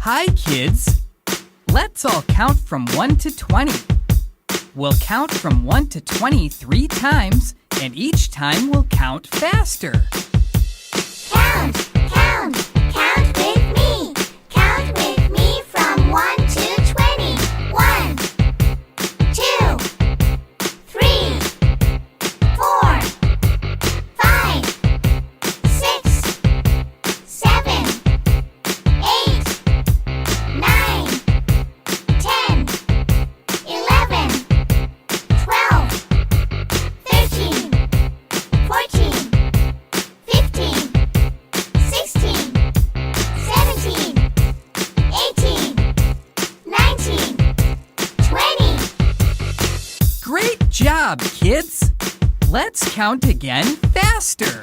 Hi, kids. Let's all count from 1 to 20. We'll count from 1 to 20 3 times, and each time we'll count faster. Count, count, count with me. Count with me from 1 to 20. 1, 2, 3, 4, 5, 6, 7, 8, 9, 10, 11, 12, 13, 14, 15, 16, 17, 18, 19, 20. Great job, kids. Let's count again faster.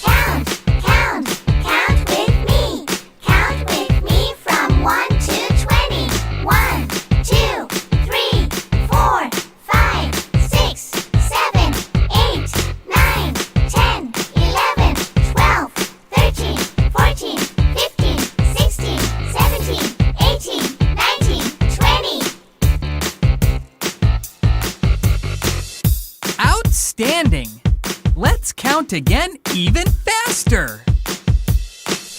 Count, count, count with me. Count with me from 1 to 20. 1, 2, 3, 4, 5, 6, 7, 8, 9, 10, 11, 12, 13, 14, 15, 16, 17, 18, 19, 20. Outstanding. Let's count again even faster.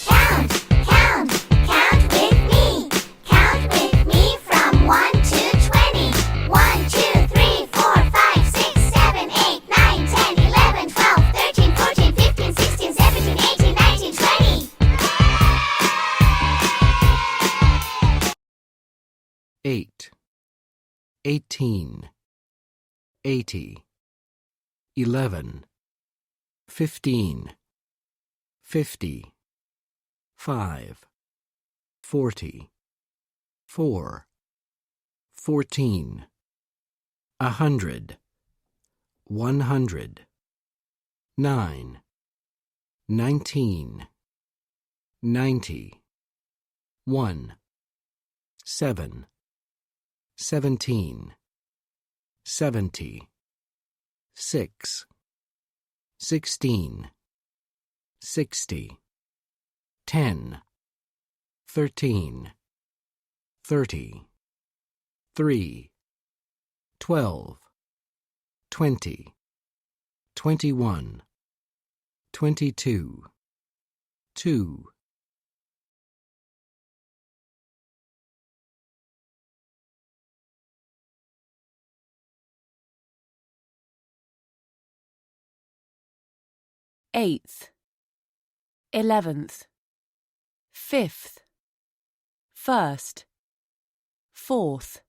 Count, count, count with me. Count with me from 1 to 20. 1, 2, 3, 4, 5, 6, 7, 8, 9, 10, 11, 12, 13, 14, 15, 16, 17, 18, 19, 20. 8, 18, 80, 11, 15, 50, 5, 40, 4, 14, 100, 100, 9, 19, 90, 1, 7, 17, 70, 6, 16, 60, 10, 13, 30, 3, 12, 20, 21, 22, 2. Eighth, 11th, 5th, 1st, 4th,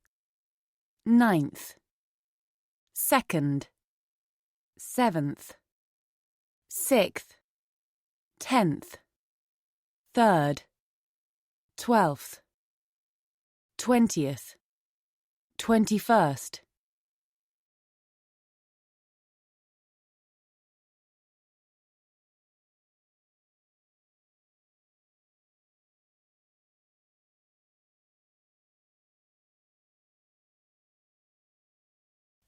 9th, 2nd, 7th, 6th, 10th, 3rd, 12th, 20th, 21st.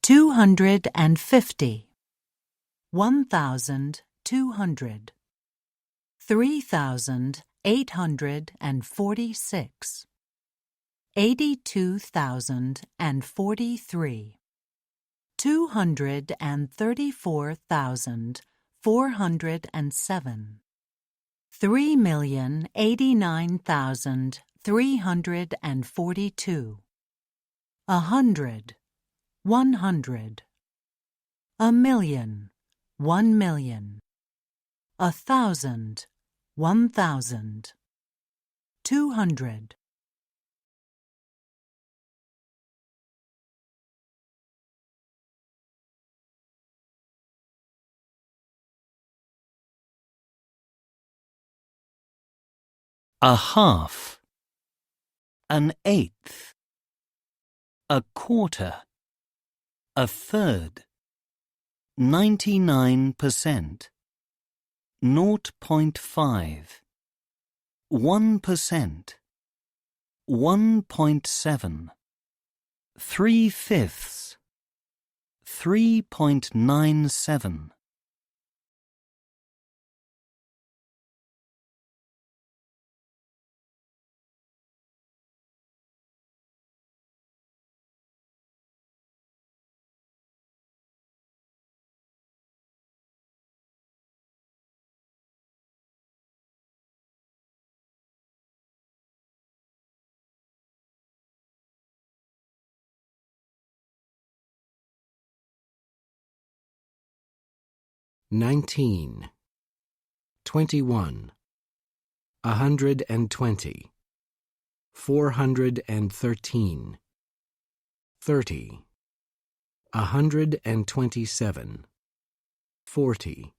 250, 1,200, 3,846, 82,043, 234,407, 3,089,342, 100, 100, 1,000,000, 1,000,000, 1,000, 1,000, 200. A half, an eighth, a quarter, a third, 99%, 0.5, 1%, 1.7, 3/5, 3.97, 19, 21, 120, 413, 30, 127, 40.